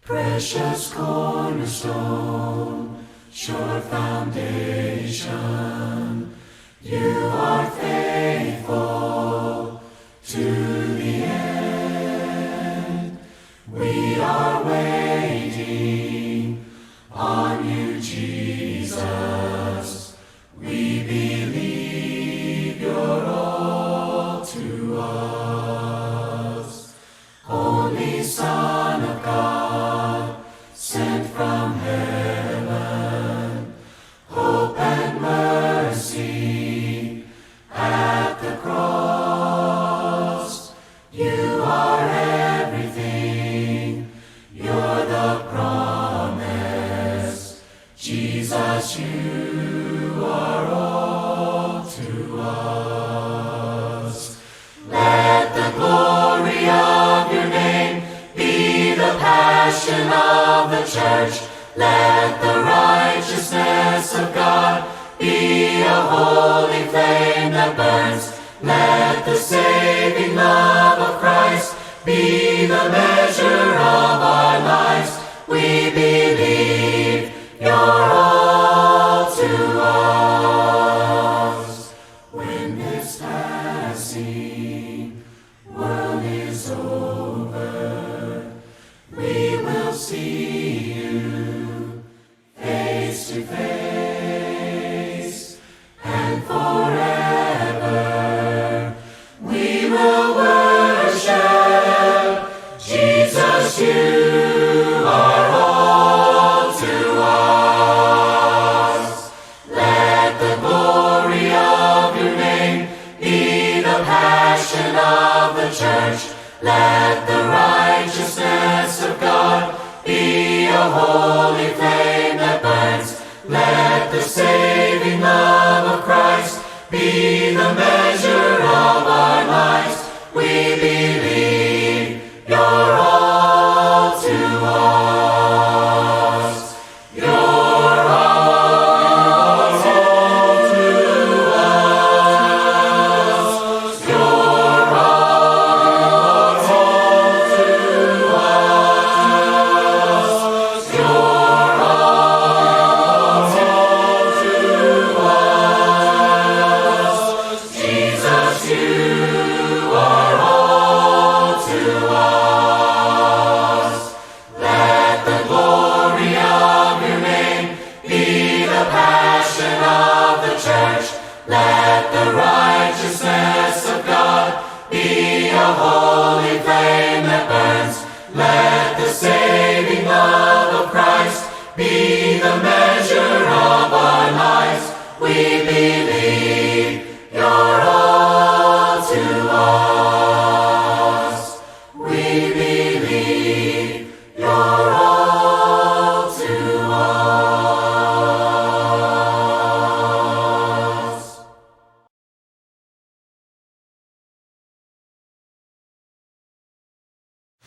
Precious cornerstone, sure foundation, you are faithful to the end. We are waiting on you, Jesus. We believe you're all to us. Only Son of God, sent from heaven, hope and mercy at the cross. You are everything, you're the promise. Jesus, you are all to us. Let the glory of your name be the passion of the church. Let the righteousness of God be a holy flame that burns. Let the saving love of Christ be the measure of our lives. We believe you're all to us. When this passing world is over, we will see you face to face, and forever we will worship Jesus. You are all to us. Let the glory of your name be the passion of the church. Let the righteousness of God be a holy flame that burns. Let the saving love of Christ be the measure of our lives. We believe you're all to us. You're all to us. You're all to us. You're all to us. Jesus, you are all to us. Let the glory of your name be the passion of the church. Let the righteousness of God be a holy flame that burns. Let the saving love of Christ be the measure of our lives. We believe you're all to us. We believe you're all to us.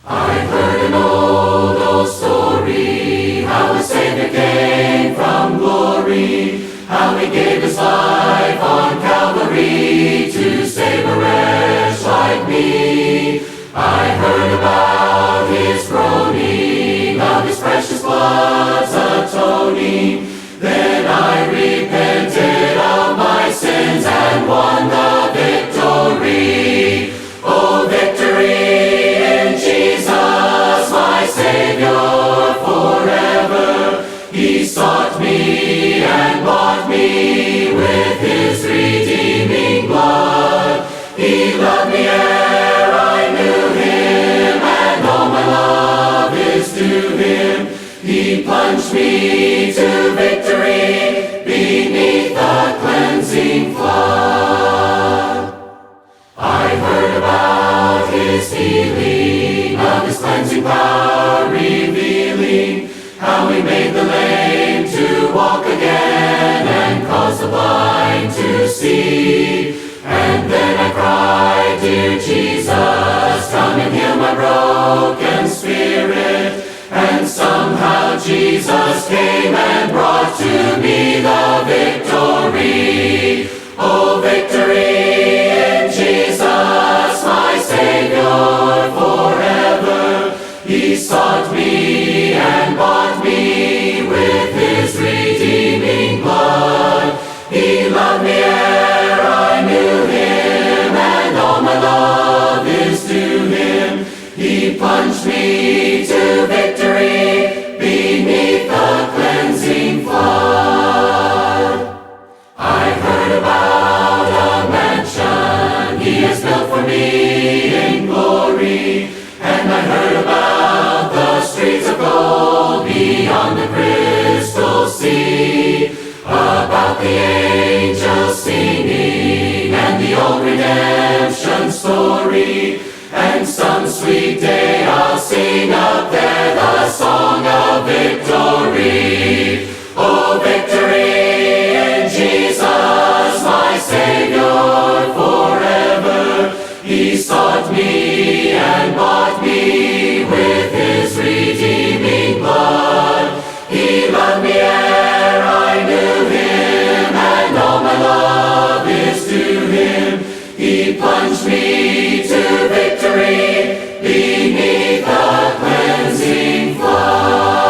I've heard an old story, how a Savior came from glory, how he gave his life on Calvary to save a wretch like me. I heard about his groaning, of his precious blood's atoning. Then I repented of my sins and won the victory. Oh, victory in Jesus, my Savior forever. He sought me and bought me with his redeeming blood. He loved me ere I knew him, and all my love is to him. He plunged me to victory beneath the cleansing flood. I heard about his healing, of his cleansing power revealing, how he made the lame to walk again and caused the blind to see. And then I cried, dear Jesus, come and heal my broken spirit. And somehow Jesus came and brought to me the victory. Oh, victory in Jesus, my Savior forever. He sought me for me in glory. And I heard about the streets of gold beyond the crystal sea, about the angels singing and the old redemption story. And some sweet day I'll sing up there the song of victory. Oh, victory in Jesus, my Savior forever. He sought me and bought me with His redeeming blood. He loved me ere I knew Him, and all my love is to Him. He plunged me to victory beneath the cleansing flood.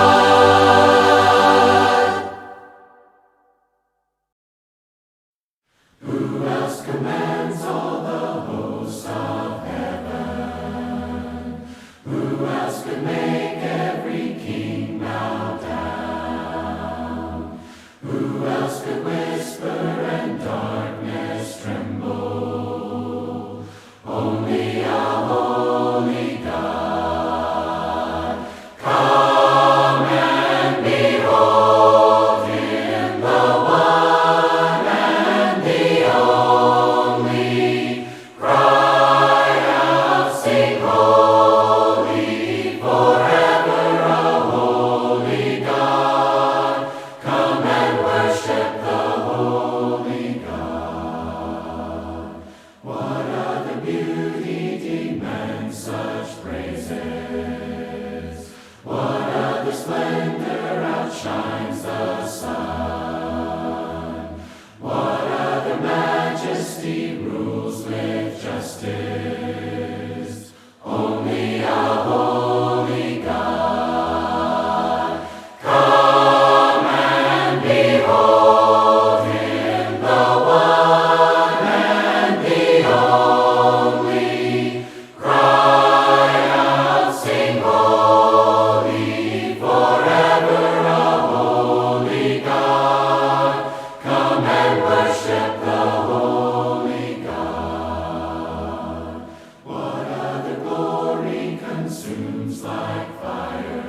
Who else commands all the hosts of heaven? Who else could make every king bow down? Who else could whisper and darkness tremble? Only a holy God. Come and behold Him, the one and the only. Cry out, sing holy, forever a holy God. Come and worship the holy God. What other beauty demands such praises? What other splendor outshines the sun? What other majesty rules with justice? Only a holy God. Come and behold Him, the one and the only. Cry out, sing holy, forever a holy God. Come and worship the holy God. What other glory consumes like fire?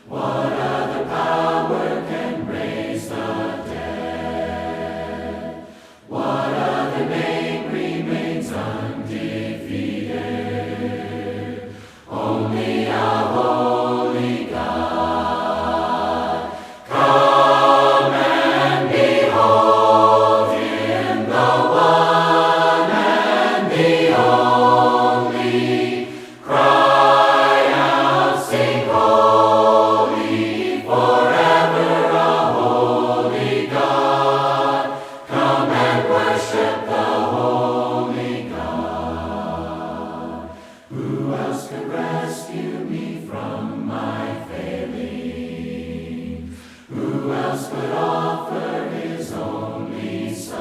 What other power can raise the dead? What other name remains undefeated? Only a holy God. Come and behold Him, the one and the only. Cry out, sing holy, forever a holy God. Come and worship the holy God. Who else could rescue me from my failing? Who else could offer His only Son?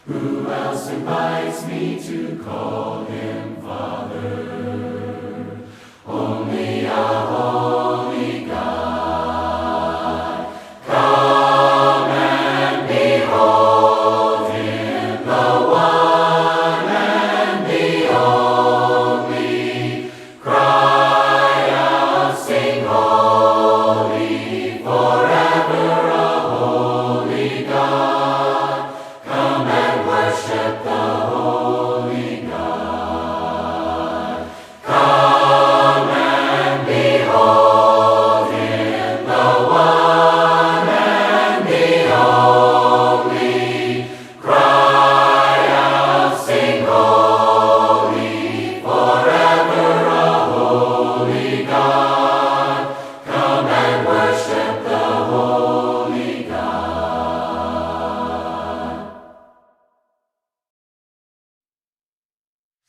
Who else invites me to call Him Father? Only a holy God. Come and behold Him, the one and the only. Cry out, sing holy, forever a holy God. Come and worship the holy God. Come and behold Him, the one and the only. Cry out, sing holy, forever a holy God. Come and worship the holy God.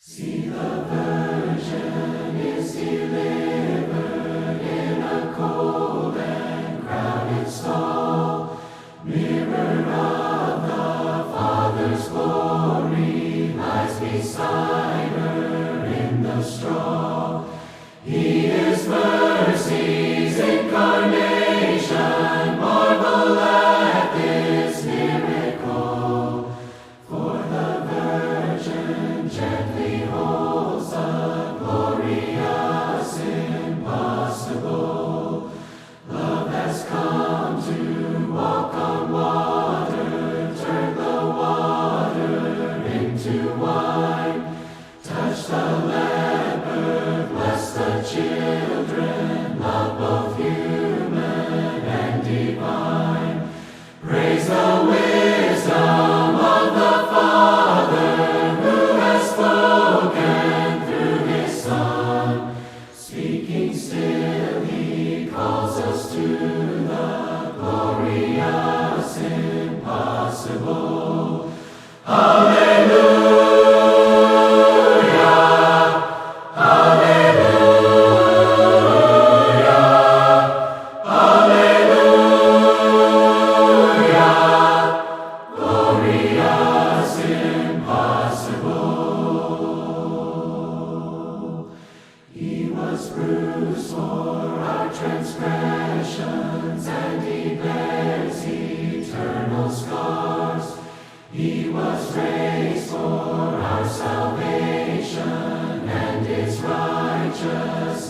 See, the Virgin is delivered in a cold and crowded stall, mirror of the Father's glory lies beside her in the straw. He is mercy's incarnation, marvel at this miracle, for the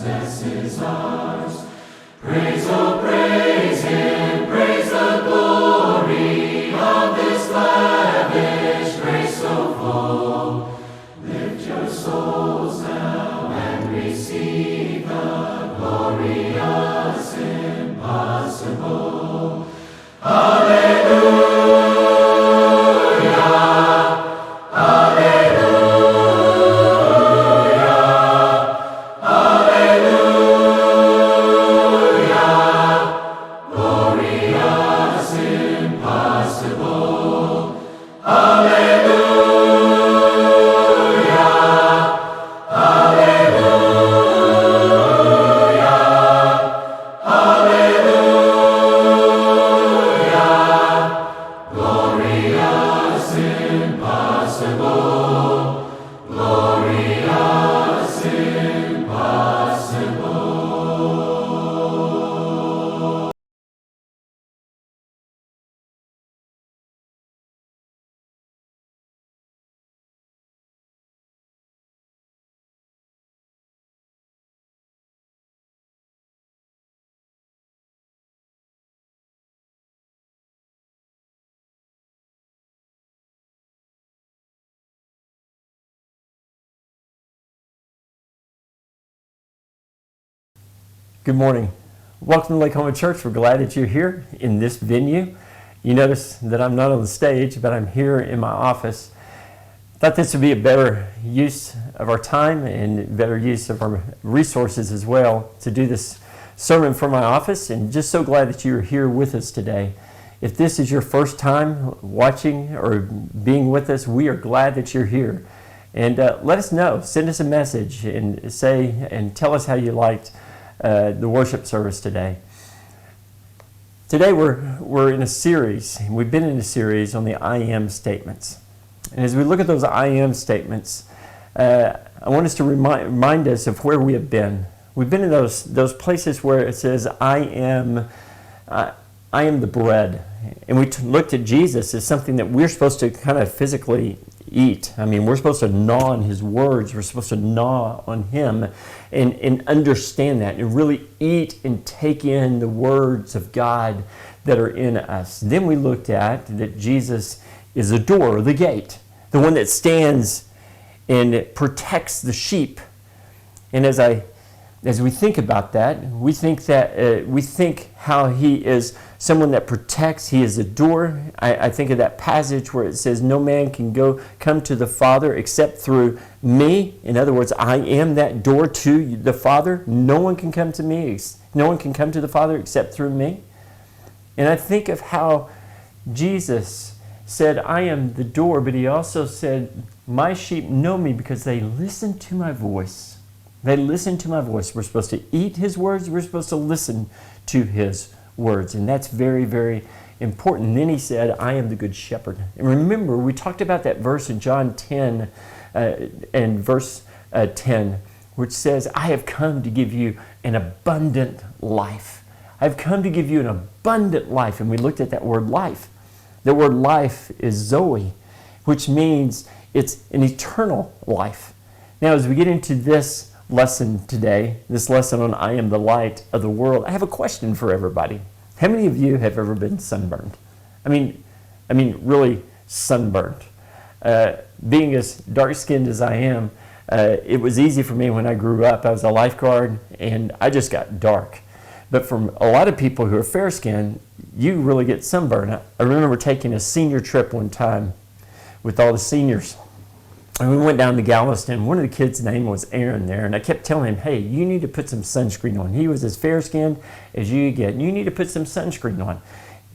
righteousness is ours. Praise, oh praise Him, praise the glory of this lavish grace so full. Lift your souls now and receive the glorious impossible. Alleluia. Good morning. Welcome to Lakehoma Church. We're glad that you're here in this venue. You notice that I'm not on the stage, but I'm here in my office. Thought this would be a better use of our time and better use of our resources as well to do this sermon from my office, and just so glad that you're here with us today. If this is your first time watching or being with us, we are glad that you're here. And let us know. Send us a message and tell us how you liked the worship service today. Today we're in a series. We've been in a series on the I am statements. And as we look at those I am statements, I want us to remind us of where we have been. We've been in those places where it says, I am the bread. And we looked at Jesus as something that we're supposed to kind of physically eat. I mean, we're supposed to gnaw on His words. We're supposed to gnaw on Him and understand that and really eat and take in the words of God that are in us. Then we looked at that Jesus is the door, the gate, the one that stands and protects the sheep. And as we think about that, we think how He is someone that protects. He is a door. I think of that passage where it says, no man can come to the Father except through me. In other words, I am that door to the Father. No one can come to me. No one can come to the Father except through me. And I think of how Jesus said, I am the door, but He also said, my sheep know me because they listen to my voice. They listen to my voice. We're supposed to eat His words. We're supposed to listen to His words. And that's very, very important. And then He said, I am the good shepherd. And remember, we talked about that verse in John 10 and verse 10, which says, I have come to give you an abundant life. I've come to give you an abundant life. And we looked at that word life. The word life is Zoe, which means it's an eternal life. Now, as we get into this lesson today, this lesson on I am the light of the world, I have a question for everybody. How many of you have ever been sunburned? I mean, really sunburned. Being as dark-skinned as I am, it was easy for me when I grew up. I was a lifeguard, and I just got dark. But from a lot of people who are fair-skinned, you really get sunburned. I remember taking a senior trip one time with all the seniors. And we went down to Galveston. One of the kids' name was Aaron there, and I kept telling him, hey, you need to put some sunscreen on. He was as fair-skinned as you get. You need to put some sunscreen on.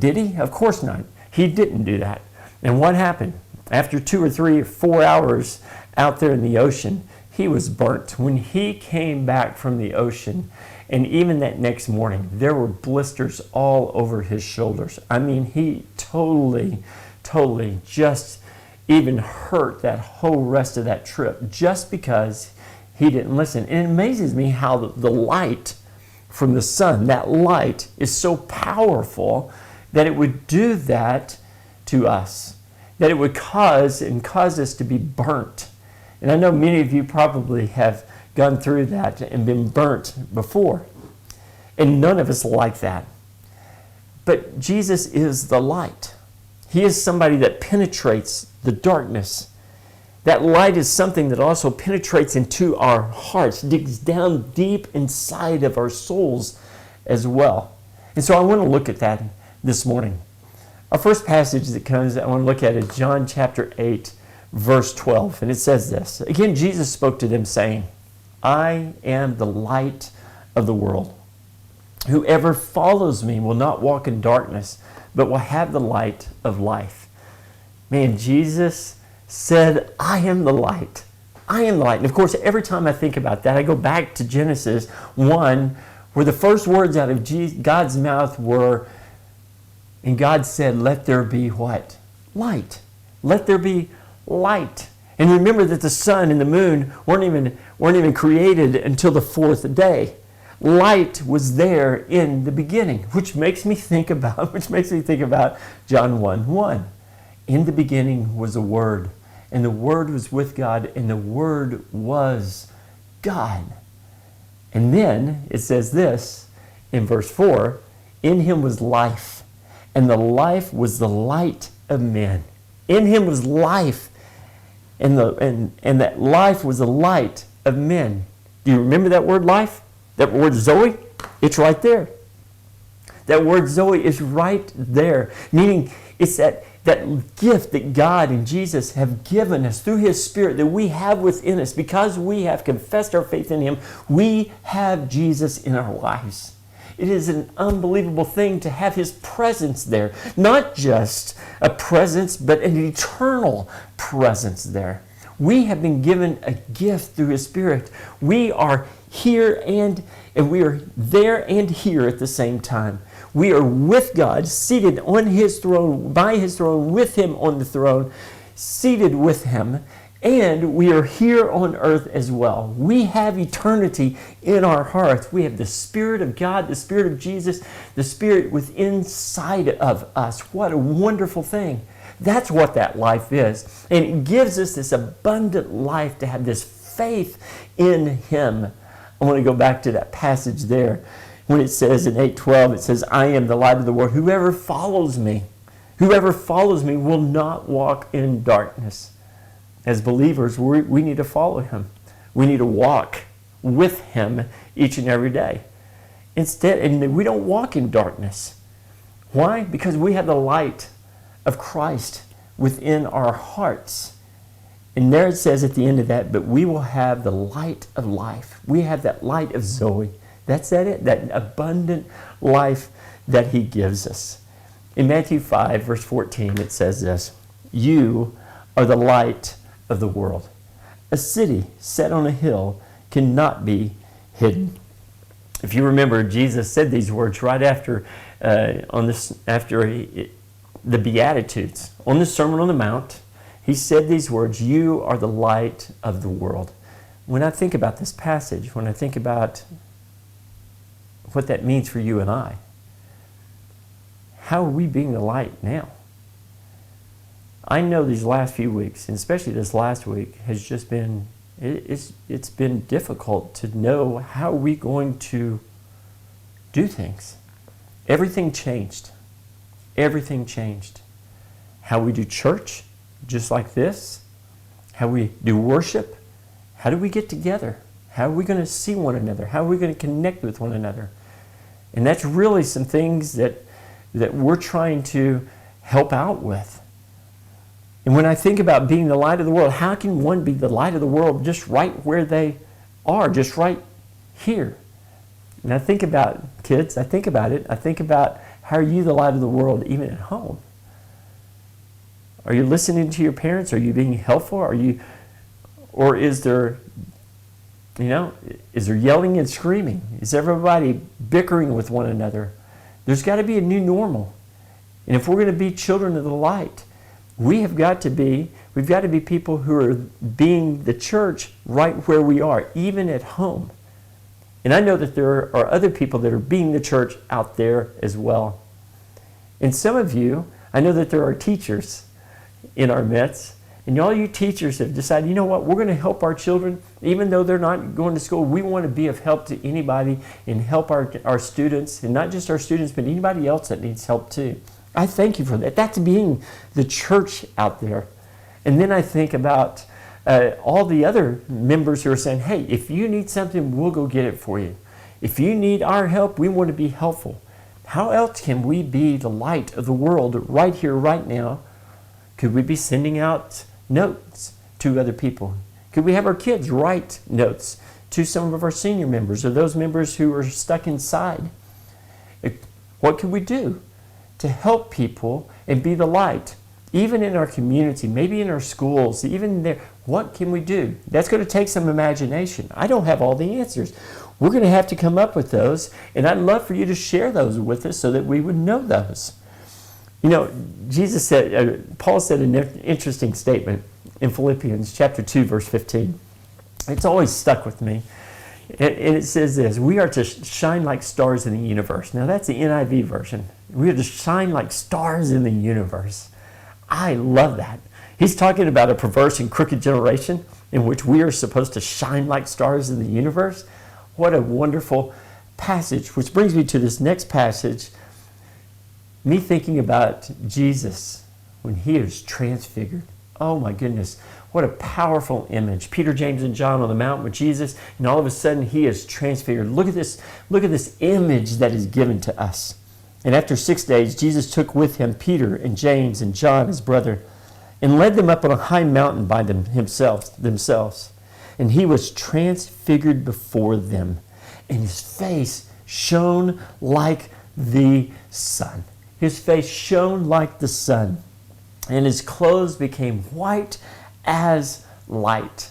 Did he? Of course not. He didn't do that. And what happened? After 2 or 3 or 4 hours out there in the ocean, he was burnt. When he came back from the ocean, and even that next morning, there were blisters all over his shoulders. I mean, he totally just even hurt that whole rest of that trip just because he didn't listen. And it amazes me how the light from the sun, that light is so powerful that it would do that to us, that it would cause us to be burnt. And I know many of you probably have gone through that and been burnt before. And none of us like that. But Jesus is the light. He is somebody that penetrates the darkness. That light is something that also penetrates into our hearts, digs down deep inside of our souls as well. And so I want to look at that this morning. Our first passage that comes, I want to look at is John chapter 8, verse 12. And it says this. Again, Jesus spoke to them saying, I am the light of the world. Whoever follows me will not walk in darkness, but will have the light of life. Man, Jesus said, I am the light. I am the light. And of course, every time I think about that, I go back to Genesis 1, where the first words out of God's mouth were, and God said, let there be what? Light. Let there be light. And remember that the sun and the moon weren't even created until the fourth day. Light was there in the beginning, which makes me think about John 1:1. In the beginning was a Word, and the Word was with God, and the Word was God. And then it says this in verse 4, in him was life, and the life was the light of men. In him was life, and that life was the light of men. Do you remember that word life? That word Zoe? It's right there. That word Zoe is right there. Meaning it's that gift that God and Jesus have given us through His Spirit that we have within us. Because we have confessed our faith in Him, we have Jesus in our lives. It is an unbelievable thing to have His presence there. Not just a presence, but an eternal presence there. We have been given a gift through His Spirit. We are here and we are there and here at the same time. We are with God, seated on His throne, by His throne, with Him on the throne, seated with Him, and we are here on earth as well. We have eternity in our hearts. We have the Spirit of God, the Spirit of Jesus, the Spirit within inside of us. What a wonderful thing. That's what that life is. And it gives us this abundant life to have this faith in Him. I want to go back to that passage there when it says in 8:12, it says, I am the light of the world. Whoever follows me will not walk in darkness. As believers, we need to follow Him. We need to walk with Him each and every day. Instead, and we don't walk in darkness. Why? Because we have the light of Christ within our hearts. And there it says at the end of that, but we will have the light of life. We have that light of Zoe. That's it, that abundant life that He gives us. In Matthew 5, verse 14, it says this, you are the light of the world. A city set on a hill cannot be hidden. If you remember, Jesus said these words right after the Beatitudes. On the Sermon on the Mount, He said these words, you are the light of the world. When I think about this passage, when I think about what that means for you and I, how are we being the light now? I know these last few weeks, and especially this last week, has just been, it's been difficult to know how are we going to do things. Everything changed. Everything changed. How we do church, just like this, how we do worship, how do we get together? How are we going to see one another? How are we going to connect with one another? And that's really some things that we're trying to help out with. And when I think about being the light of the world, how can one be the light of the world just right where they are, just right here? And I think about kids, I think about it. I think about how are you the light of the world even at home? Are you listening to your parents? Are you being helpful? Or is there yelling and screaming? Is everybody bickering with one another? There's got to be a new normal. And if we're going to be children of the light, we've got to be people who are being the church right where we are, even at home. And I know that there are other people that are being the church out there as well. And some of you, I know that there are teachers in our midst. And all you teachers have decided, you know what, we're going to help our children, even though they're not going to school. We want to be of help to anybody and help our students, and not just our students, but anybody else that needs help too. I thank you for that. That's being the church out there. And then I think about all the other members who are saying, hey, if you need something, we'll go get it for you. If you need our help, we want to be helpful. How else can we be the light of the world right here, right now? Could we be sending out notes to other people? Could we have our kids write notes to some of our senior members or those members who are stuck inside? What could we do to help people and be the light? Even in our community, maybe in our schools, even there, what can we do? That's going to take some imagination. I don't have all the answers. We're going to have to come up with those, and I'd love for you to share those with us so that we would know those. You know, Jesus said, Paul said an interesting statement in Philippians chapter 2, verse 15. It's always stuck with me. And it says this: we are to shine like stars in the universe. Now that's the NIV version. We are to shine like stars in the universe. I love that. He's talking about a perverse and crooked generation in which we are supposed to shine like stars in the universe. What a wonderful passage, which brings me to this next passage. Me thinking about Jesus when he is transfigured. Oh my goodness, what a powerful image. Peter, James, and John on the mountain with Jesus, and all of a sudden he is transfigured. Look at this image that is given to us. And after 6 days, Jesus took with him Peter and James and John, his brother, and led them up on a high mountain by themselves. And he was transfigured before them, and his face shone like the sun. His face shone like the sun, and his clothes became white as light.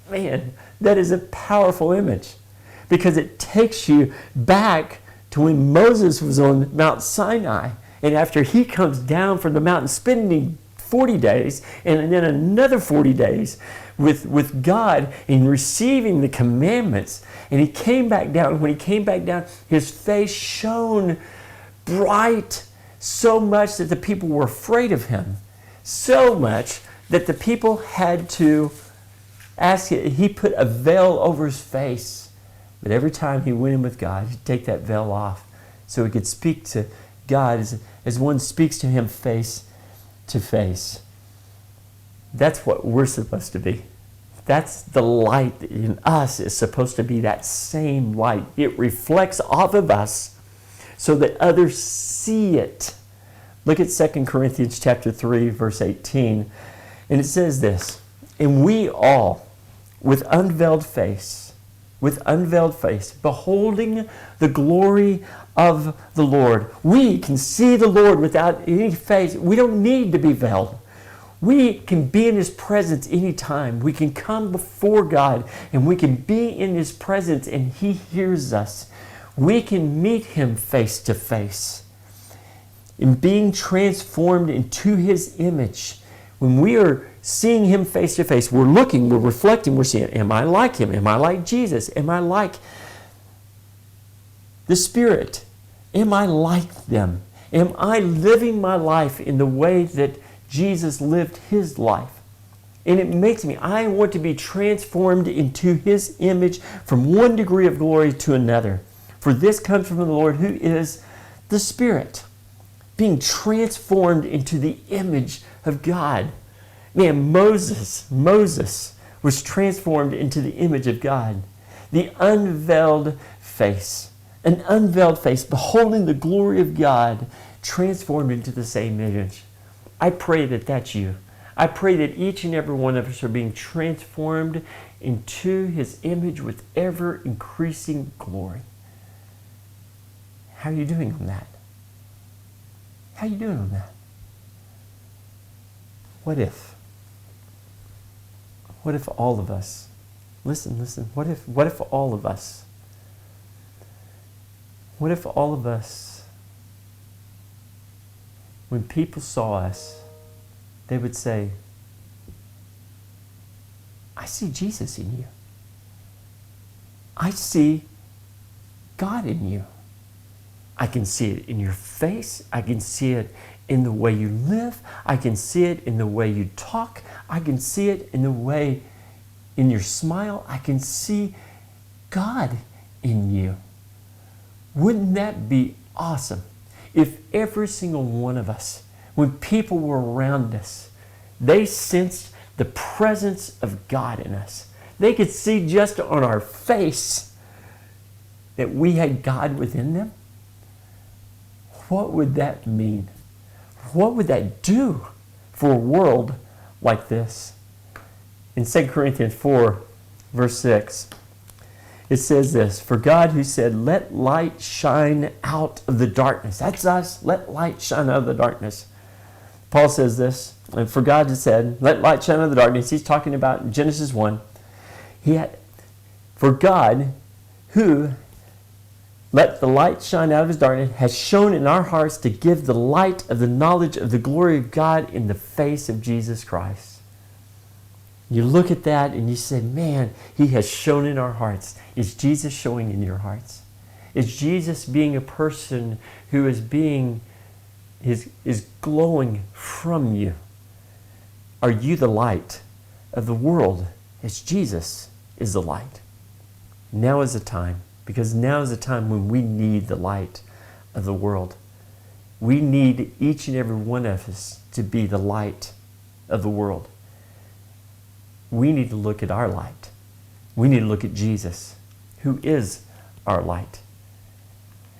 Man, that is a powerful image, because it takes you back to when Moses was on Mount Sinai, and after he comes down from the mountain, spending 40 days, and then another 40 days with God and receiving the commandments, and he came back down. When he came back down, his face shone bright, so much that the people were afraid of him, so much that the people had to ask him. He put a veil over his face, but every time he went in with God, he'd take that veil off so he could speak to God as one speaks to him face to face. That's what we're supposed to be. That's the light in us is supposed to be that same light. It reflects off of us so that others see it. Look at 2 Corinthians chapter 3, verse 18. And it says this: and we all, with unveiled face, beholding the glory of the Lord. We can see the Lord without any face. We don't need to be veiled. We can be in his presence anytime. We can come before God and we can be in his presence and he hears us. We can meet him face to face. In being transformed into his image, when we are seeing him face to face, we're looking, we're reflecting, we're seeing, am I like him? Am I like Jesus? Am I like the Spirit? Am I like them? Am I living my life in the way that Jesus lived his life? And it makes me, I want to be transformed into his image from one degree of glory to another. For this comes from the Lord, who is the Spirit. Being transformed into the image of God. Man, Moses was transformed into the image of God. The unveiled face. An unveiled face, beholding the glory of God, transformed into the same image. I pray that that's you. I pray that each and every one of us are being transformed into his image with ever increasing glory. How are you doing on that? How are you doing on that? What if all of us, listen, what if all of us, when people saw us, they would say, I see Jesus in you. I see God in you. I can see it in your face. I can see it in the way you live. I can see it in the way you talk. I can see it in the way, in your smile. I can see God in you. Wouldn't that be awesome if every single one of us, when people were around us, they sensed the presence of God in us. They could see just on our face that we had God within them. What would that mean? What would that do for a world like this? In 2 Corinthians 4, verse 6, it says this, "For God who said, 'Let light shine out of the darkness.'" That's us. Let light shine out of the darkness. Paul says this, and for God who said, "Let light shine out of the darkness." He's talking about Genesis 1. For God who let the light shine out of his darkness has shone in our hearts to give the light of the knowledge of the glory of God in the face of Jesus Christ. You look at that and you say, man, he has shone in our hearts. Is Jesus showing in your hearts? Is Jesus being a person who is glowing from you? Are you the light of the world as Jesus is the light? Now is the time, because now is the time when we need the light of the world. We need each and every one of us to be the light of the world. We need to look at our light. We need to look at Jesus, who is our light.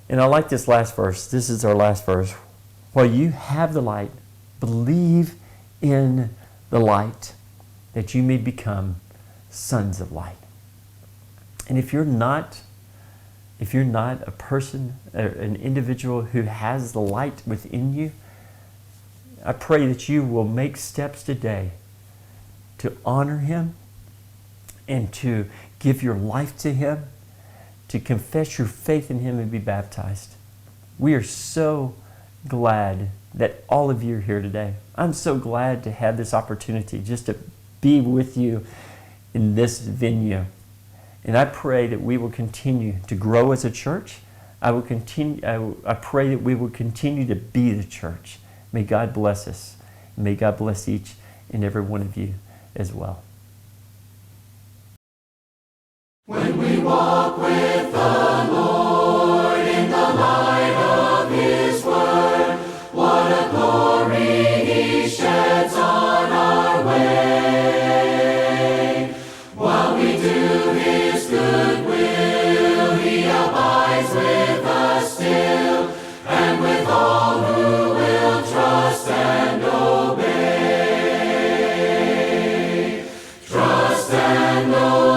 And I like this last verse. This is our last verse. While you have the light, believe in the light, that you may become sons of light. And if you're not a person, an individual who has the light within you, I pray that you will make steps today to honor him and to give your life to him, to confess your faith in him and be baptized. We are so glad that all of you are here today. I'm so glad to have this opportunity just to be with you in this venue. And I pray that we will continue to grow as a church. I pray that we will continue to be the church. May God bless us. May God bless each and every one of you as well. When we walk with the Lord in the light of his word, what a glory he sheds on our way. While we do his good will, he abides with us still, and with all who will trust and obey. Trust and obey.